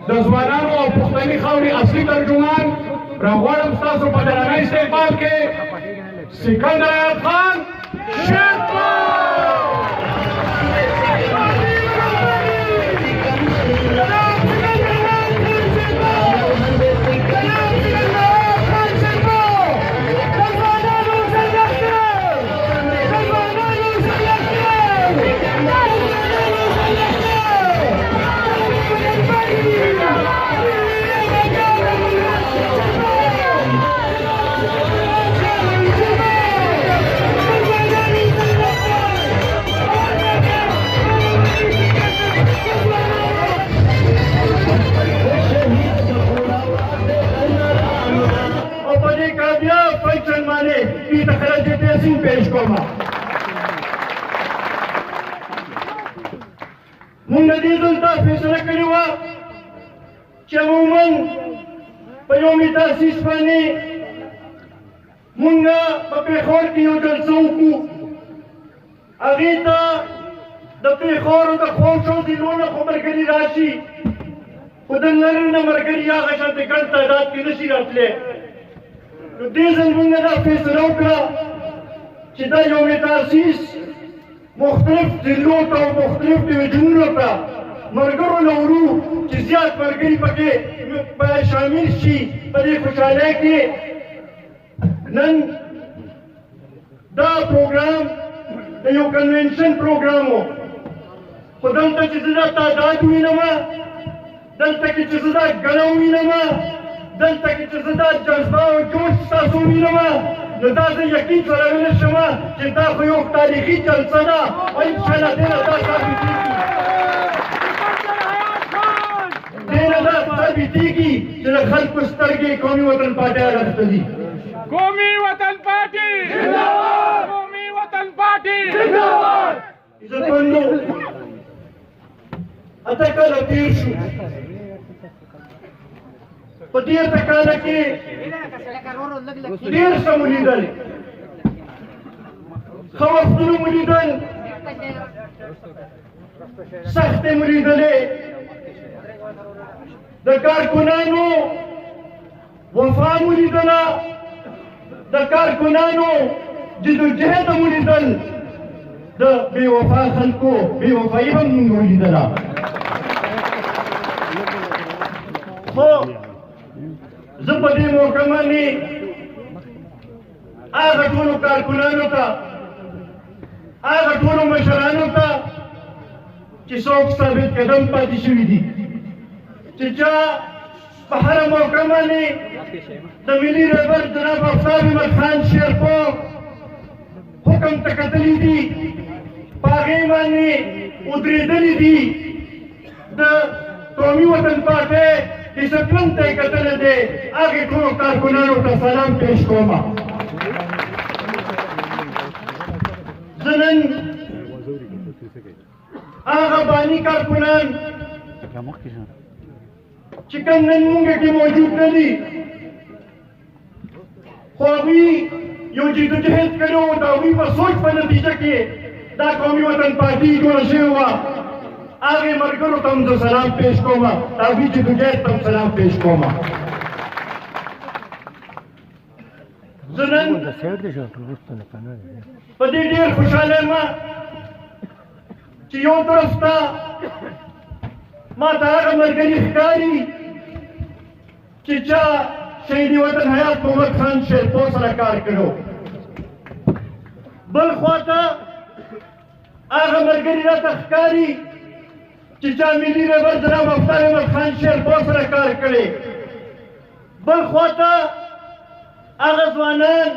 د ځوانانو او پښتني خاورې اصلي ترجمان راغواړم ستاسو په درنه استقبال کې سکندر ایوب خان شیرپور. पेश कोमा मुंगा दीदुलता फैसला करिवा चमुमन पयोमिता सिस्पानी मुंगा पेखोर की उधर सौकू अगीता द पेखोर द खोशो दिलोना खबर करी राशि उधर नरना मरकरी या गशत करता रात की नशी रखले तो दीजल मुंगा दा फैसला करा چې دا یو تاسیس مختلف ضلعو ته او مختلف ډویژنونو ته ملګرو له ورو چې زیات ملګري پکې شامل شي په دې خوشحالۍ کې نن دا پروګرام د یو کنونشن پروګرام و خو دلته چې زه دا تعداد وینم دلته کې چې زه دا ګڼه وینم دلته کې چې زه دا جذبه او جوش ستاسو وینم نو دا زه یقین سره ویلی شم چې دا خو یو تاریخي جلسه ده او انشاءالله دینه دا ثابتېږي چې د خلکو سترګې قومي وطن پارټۍ اړخته دي. قومي وطن پارټي زنده‌باد، قومي وطن پارټي زنده‌باد. عزتمندو اته کاله تېر شو په دې اته کاله کې ډېر څه مو لیدل ښه وختونه مو لیدل سختې مو لیدلې د کارکونانو وفا مو لیدله د کارکونانو جدوجهد مو لیدل د بې وفا خلکو بې وفایي هم موږ ولیدله خو زه په دې موقع باندې هغه ټولو کارکونانو ته هغه ټولو مشرانو ته چې څوک ثابت قدم پاتې شوي دي چې چا په هره موقع باندې د ملي رهبر جناب افسر احمد خان شیرپور حکم ته کتلي دي په هغې باندې ودرېدلي دي د قومي وطن پارټۍ ډسپلن ته یې کتلی دی هغې ټولو کارکونانو ته سلام پیش کوم. زه نن هغه باني کارکونان چې کوم نن موږ کې موجود نه دي خو هغوی یو جدوجهد کړی و د هغوی په سوچ په نتیجه کې دا قومي وطن پارټي جوړه شوې وه هغې ملګرو ته هم زه سلام پیش کوم د هغوی جدوجهد ته هم سلام پیش کوم. زه نن په دې ډېر خوشحاله یم چې یو طرف ته ما ته هغه ملګري ښکاري چې چا شهید وطن حیات محمد خان شیرپور سره کار کړو بل خوا ته هغه ملګري راته ښکاري چې چا ملي رهبر جناب افسر احمد خان شیرپور سره کار کړی بل خوا ته هغه ځوانان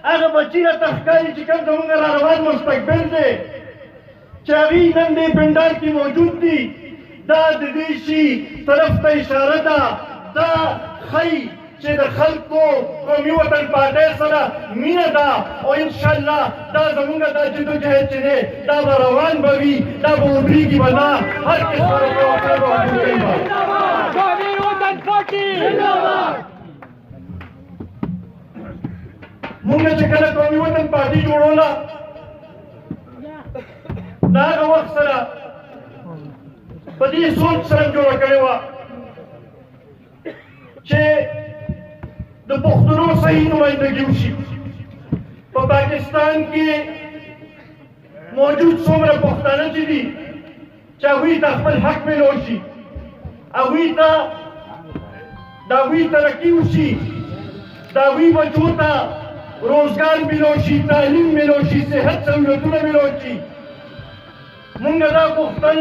هغه بچي راته ښکاري چې کوم زموږ را روان مستقبل دی چې هغوی نن دې پنډال کې موجود دي دا د دې شي طرف ته اشاره ده دا ښیي چې د خلکو قومي وطن پارټۍ سره مینه ده او انشاءالله دا زموږ دا جدوجهد چې دی دا به روان به وي دا به ودرېږي به نه هر قسمه روپۍ به ودرېږي به. قومي وطن پارټي زنده‌باد. موږ چې کله قومي وطن پارټي جوړوله د هغه وخت سره په دې سوچ سره جوړه کړې وه چې د پښتنو صحیح نمائندګي وشي. په پاکستان کې موجود څومره پښتانه چې دي چې هغوی ته خپل حق میلو شي، هغوی ته د هغوی ترقي وشي، د هغوی بچو ته روزګار میلو شي، تعلیم میلو شي، صحت سہولتونه میلو شي. مونږ دا غوښتل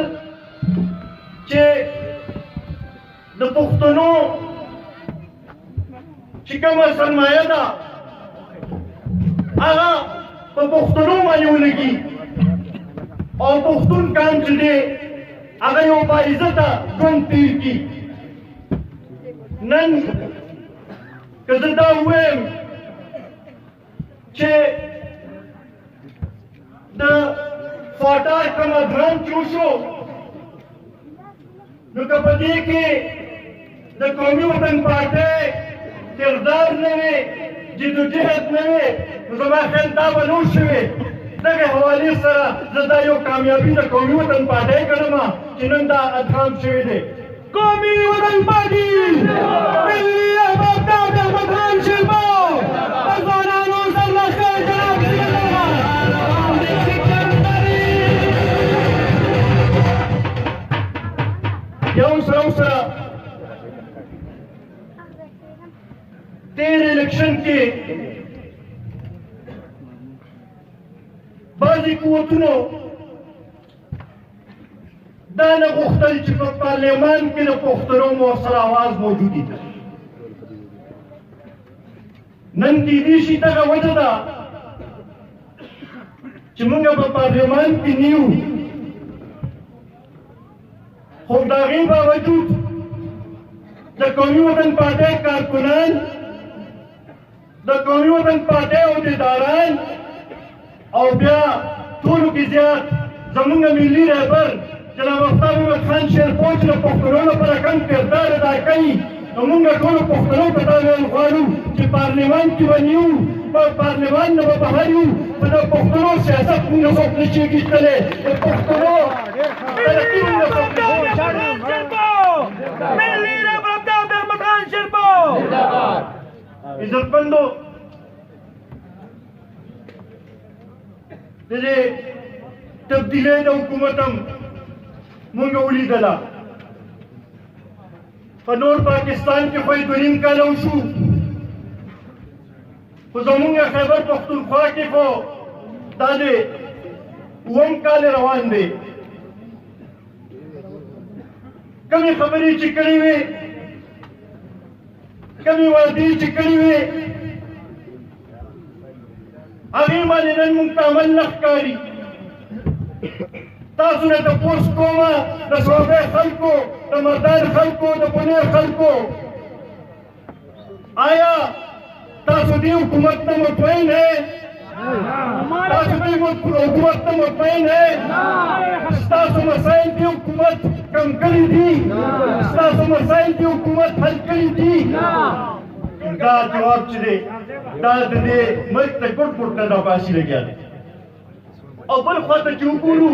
چې د پښتنو چې کومه سرمایه ده هغه په پښتنو باندې ولګي او پښتون کام چې دی هغه یو باعزته ژوند تېر کړي. نن که زه دا ووایم چې د فاټا کومه ګران چې وشو نو که په دې کې د قومي وطن پارټۍ کردار نه وي، جدوجهد نه وي، نو زما خیال دا به نه شوې. دغه حوالې سره زه دا یو کامیابي د قومي وطن پارټۍ ګڼم چې نن دا ادغام شوی دی. قومي وطن پارټي ملي احمد داود احمد خان شیربو د ځوانانو سرلښکر جناب یو سره تیر الیکشن کې بعضې قوتونو دا نه غوښتل چې په پارلمان کې د پښتنو مؤثر اواز موجودي ده. نن کېدای شي دغه وجه ده چې موږ په پارلمان کې نه یو، خو د هغې باوجود د قومي وطن پارټۍ کارکنان، د قومي وطن پارټۍ عہدیداران او بیا ټولو کې زیات زموږ ملي رهبر جناب آفتاب احمد خان شیرپور چې د پښتنو لپاره کم کردار ادا کوي، نو موږ ټولو پښتنو ته دا ویل غواړو چې پارلمان کې به نه یو، په پارلمان نه به بهر یو، په د پښتنو سیاست موږ څوک نه شي اخیستلی، د پښتنو ترقي موږ څوک نه شي اخیستلی. ملي رهبر داود احمد خان شیربو عزتمندو، د دې تبدیلۍ د حکومت هم موږ ولیدله. په نور پاکستان کې خو یې 2.5 کاله وشو، خو زموږ خیبر پښتونخوا کې خو دا د 7 کال روان دی. کمې خبرې چې کړې وې، کمې وعدې چې کړې وې، هغې باندې نن موږ ته عمل نه ښکاري. تاسو نه تپوس کومه د صوبې خلکو، د مردان خلکو، د پنیر خلکو، آیا تاسو دې حکومت ته مطمئن ہے؟ تاسو دې حکومت ته مطمئن ہے؟ ستاسو مسائل دې حکومت کم کړي دي؟ ستاسو مسائل دې حکومت حل کړي دي؟ دا جواب چې دی دا د دې ملک ته ګوټ ګوټ نه داباسي لګیا دی. او بل خواته چې وګورو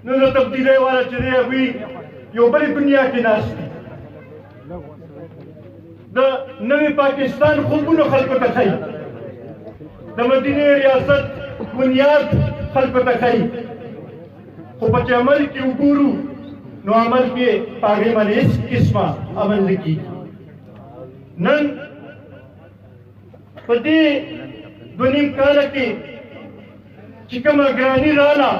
نو د تبدیلۍ والا چې دی هغوی یو بلې دنیا کې ناست دي. د نوي پاکستان خوبونه خلکو ته ښیي، د مدینې ریاست بنیاد خلکو ته ښیي، خو په چې عمل کې وګورو نو عمل کې په هغې باندې هېڅ قسمه عمل نه کېږي. نن په دې 2.5 کاله کې چې کومه ګراني راغله،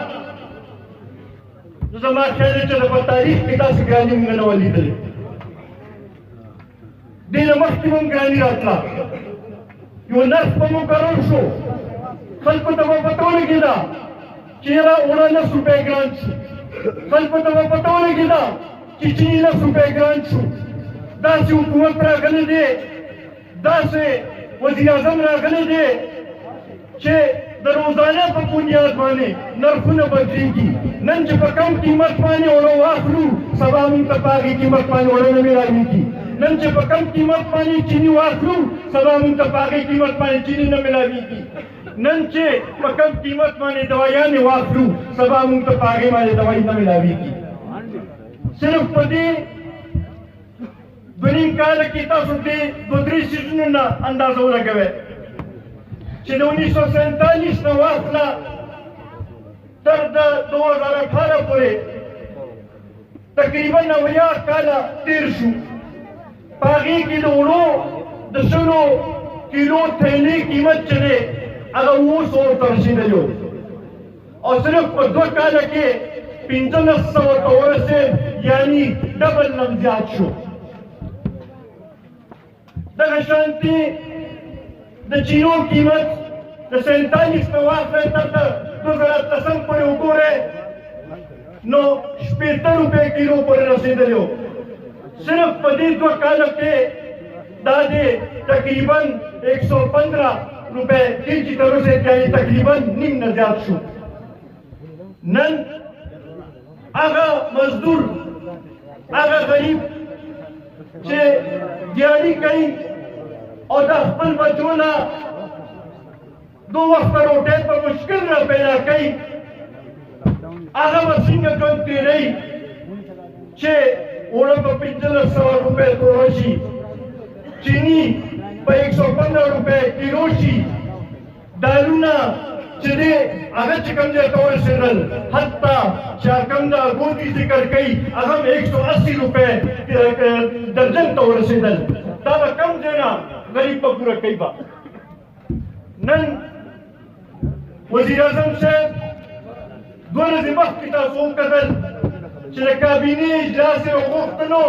نو زما خیال دی چې په تاریخ کې داسې ګراني موږ نه وه لیدلې. دې نه مخکې به هم ګراني راتله، یو نرخ به مقرر شو، خلکو ته به پته ولګېده چې یاره اوړه 10 روپۍ ګران شو، خلکو ته به پته ولګېده چې چیني 10 روپۍ ګران شو. داسې حکومت راغلی دی، داسې وزیر اعظم راغلی دی چې د روزانه په بنیاد باندې نرخونه بدلېږي. نن چې په کم قیمت باندې اوړه واخلو، سبا موږ ته په هغې قیمت باندې اوړه نه میلاوېږي. نن چې په کم قیمت باندې چیني واخلو، سبا موږ ته په هغې قیمت باندې چیني نه میلاوېږي. نن چې په کم قیمت باندې دوایانې واخلو، سبا موږ ته په هغې باندې دوایي نه میلاوېږي. صرف په دې دویم کال کې تاسو دې دوه درې سیزونو نه اندازه ولګوئ چې د 1947 نه واخله تر د 2018 پورې تقریبا 90 کاله تېر شو په هغې کې د وړو د 100 کیلو تیلې قیمت چې دی هغه 900 ته رسېدلی و او صرف په 2 کاله کې 1500 ته ورسېد یعنې ډبل نه زیات شو دغه شانتې د چینو قیمت د 47 نه واخلئ تر د 2018 پورې وګورئ نو 70 روپۍ کیلو پورې رسېدلی و صرف په دې 2 کالو کې دا دی تقریبا 115 روپۍ کیجي ته رسېد یعنې تقریبا نیم نه زیات شو نن هغه مزدور هغه غریب چې دیاري کوي او د خپل بچو نه 2 وخته روټۍ په مشکل را پیدا کوي هغه به څنګه ژوند تېروي چې اوړه په 1500 روپۍ توره شي چیني په 115 روپۍ کیلو شي دالونه چې دی هغه چې کوم ځای ته ورسېدل حتی چې کوم د ګوتې ذکر کوي هغه هم 180 روپۍ درجن ته ورسېدل دا به کوم ځای نه غریب به پوره کوي به نن وزیر اعظم صاحب 2 ورځې مخکې تاسو وکتل چې د کابینې اجلاس یې وغوښتلو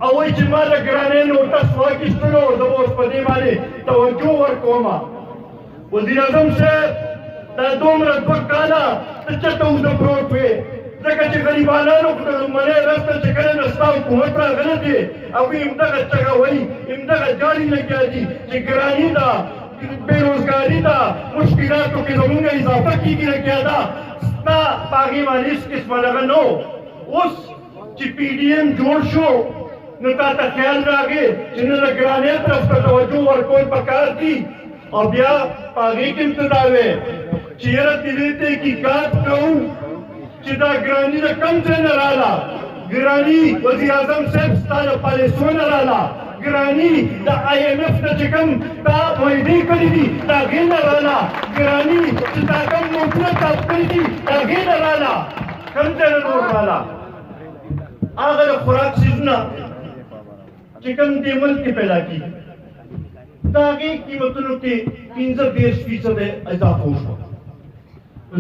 او وایي چې ما د ګرانۍ نوټس واخیستلو زه به اوس په دې باندې توجه ورکوم وزیر اعظم صاحب دا دومره 2 کاله ته چېرته اوږده پروت وې ځکه چې غریبانانو خو د لومړۍ ورځ ته چې کله نه ستا حکومت راغلی دی هغوی همدغه چغه وایي همدغه جاري لګیا دي چې ګراني ده بېروزګاري ده مشکلاتو کې زمونږ اضافه کېږي لګیا ده ستا په هغې باندې هېڅ قسمه دغه نه اوس چې پي ډي ایم جوړ شو نو تا ته خیال راغی چې نه د ګرانۍ طرف ته توجه ورکول پکار دي او بیا په هغې کې ابتدا وې چې یاره دې تحقیقات کوو چې دا ګراني د کوم ځای نه راله ګراني وزیر اعظم صاحب ستا د پالیسیو نه راله ګراني د IMF نه چې کوم تا معاهدې کړي دي د هغې نه راله ګراني چې تا کوم نوټونه چاپ کړي دي د هغې نه راله کوم ځای نه نور راله هغه د خوراک څیزونه چې کوم دې ملک کې پیدا کېږي د هغې قیمتونو کې 15-20% اضافه وشوه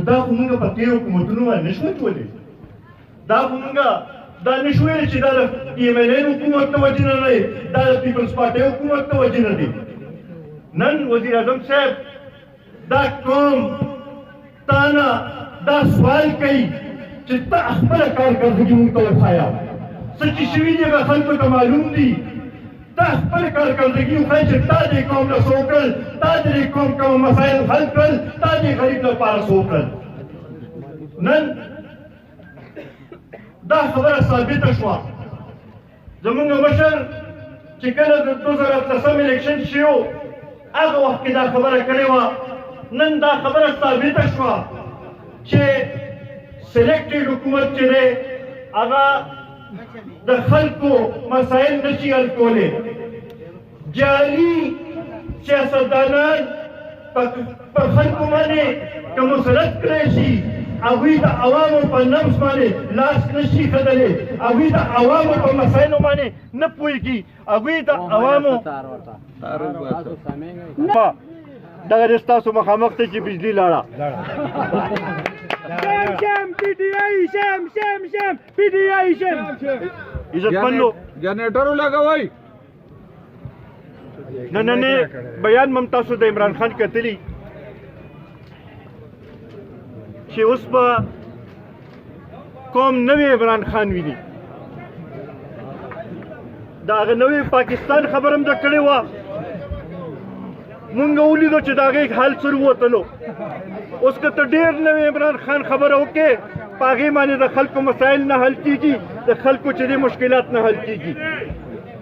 دا خو مونږ په تېرو حکومتونو باندې نشو کولی دا خو مونږ دا نشو ویلی چې دا د PMLN حکومت د وجې نه دی دا د پیپلز پارټۍ حکومت د وجې نه دی نن وزیر اعظم صاحب دا قوم تا نه دا سوال کوي چې ته خپله کارکردګي مونږ ته وښایه څه چې شوي دي هغه خلکو ته معلوم دي تا خپل کارکردګي وښایي چې تا دې قوم له څه وکړل تا دې قوم کوم مسایل حل کړل تا دې غریب لپاره څه وکړل نن دا خبره ثابته شوه زمونږ مشر چې کله د 2018 الیکشن شو هغه وخت کې دا خبره کړې وه نن دا خبره ثابته شوه چې سلیکټډ حکومت چې دی هغه د خلکو مسایل نشي حل کولی جعلي سیاستدانان په خلکو باندې که مسلط کړی شي هغوی د عوامو په نبض باندې لاس نشي ښودلی هغوی د عوامو په مسایلو باندې نه پوهېږي هغوی د عوامو دغه دی ستاسو مخامخ ته چې بجلي لاړه شم PTI شم PTI شم عزتمندو جنریټر ولګوئ نننې بیان مم تاسو د عمران خان کتلی چې اوس به قوم نوی عمران خان ویني د هغه نوی پاکستان خبره هم ده کړې وه مونږ ولیدو چې د هغې حال څه ووتلو اوس که ته ډېر نوی عمران خان خبره وکړې په هغې باندې د خلکو مسایل نه حل کېږي د خلکو چې دې مشکلات نه حل کېږي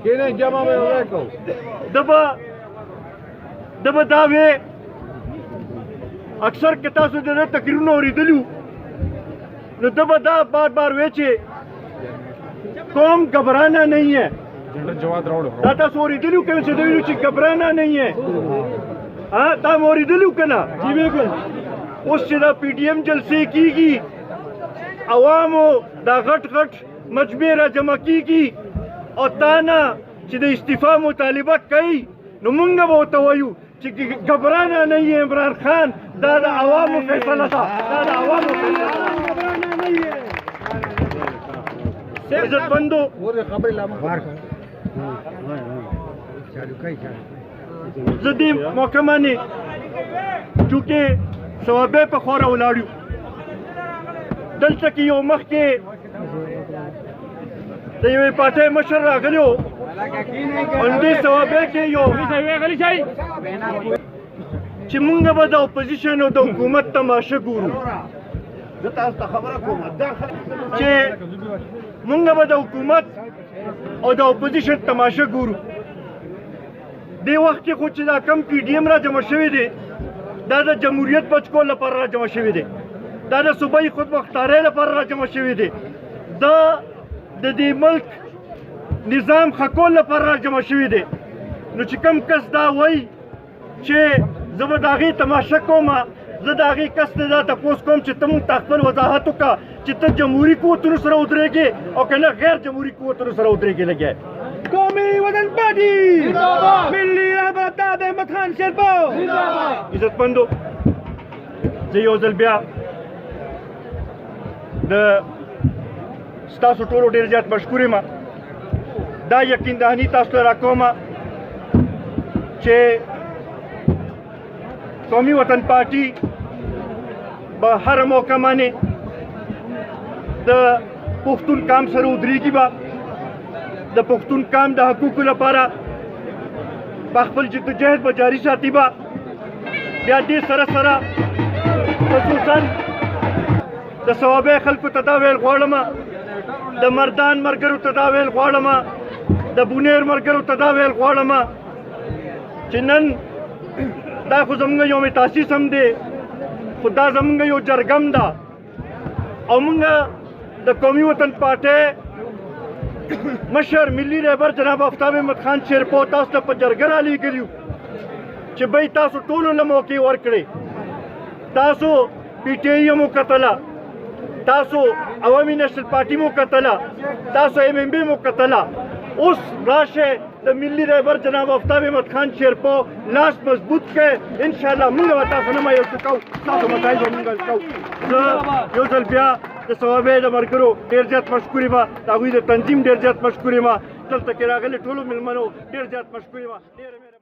کینې جمع به یې کوو ده به دا وې اکثر که تاسو د ده تقریرونه اورېدلي وو نو ده به دا بار بار وې چې قوم گھبرانا نہیں ہے جنرال جواد راوړو دا تاسو اورېدلي که نه چې دوی ویلي چې ګبرانه نه یې دا مو اورېدلي که نه جی بالکل اوس چې دا پی ډي ایم جلسې کېږي عوامو دا غټ غټ مجمع را جمع کېږي او تا نه چې د استعفا مطالبه کوي نو مونږ به ورته وایو چې ګبرانه نه یې عمران خان دا د عوامو فیصله ده دا د عوامو فیصله ده عزتمندو زه دې موقع باندې چونکې ثوابې په خوره ولاړ یو دلته کې یو مخکې د یوې پارټۍ مشر راغلی و همدې ثوابې کې یو چې مونږ به د اپوزیشن او د حکومت تماشه ګورو چې مونږ به د حکومت او د اپوزیشن تماشه ګورو دې وخت کې خو چې دا کم پی ډي ایم را جمع شوی دی دا د جمهوریت بچکول لپاره را جمع شوی دی دا د صوبایي خودمختارۍ لپاره را جمع شوی دی دا د دې ملک نظام ښه کول لپاره را جمع شوی دی نو چې کوم کس دا وایي چې زه به د هغې تماشه کوم زه د هغې کس نه دا تپوس کوم چې ته مونږ ته خپل وضاحت وکړه چې ته جمهوري قوتونو سره ودرېږې او که نه غیر جمهوري قوتونو سره ودرېږې لګیا قومي وطن پارټي ملي رهبر عطا احمد خان شیرپا عزتمندو زه یو ځل بیا د ستاسو ټولو ډېر زیات مشکور یم دا یقین دهاني تاسو ته راکوم چې قومي وطن پارټي به هر موقع باندې د پښتون کام سره ودرېږي به د پښتون کام د حقوقو لپاره به خپل جدوجهد به جاري ساتي به بیا دې سره سره خصوصا د صوابۍ خلکو ته دا ویل غواړم د مردان ملګرو ته دا ویل غواړم د بونیر ملګرو ته دا ویل غواړم چې نن دا خو زموږ یو تاسیس هم دی خو دا زموږ یو جرګم ده او موږ د قومي وطن پارټۍ مشر ملي رهبر جناب آفتاب احمد خان شیرپو تاسو ته په جرګه رالیږلي یو چې بی تاسو ټولو له موقع ورکړئ تاسو پی ټي آی مو کتله تاسو عوامي نیشنل پارټي مو کتله تاسو ایم ایم بي مو کتله اوس راشه د ملي رهبر جناب آفتاب احمد خان شیرپو لاس مضبوط کړئ انشاءالله موږ به تاسو نه مایوسه کوو تاسو مسایل به موږ حل کوو زه یو ځل بیا د صوابۍ د ملګرو ډېر زیات مشکور یم د هغوی د تنظیم ډېر زیات مشکور یم دلته کې راغلي ټولو مېلمنو ډېر زیات مشکور یم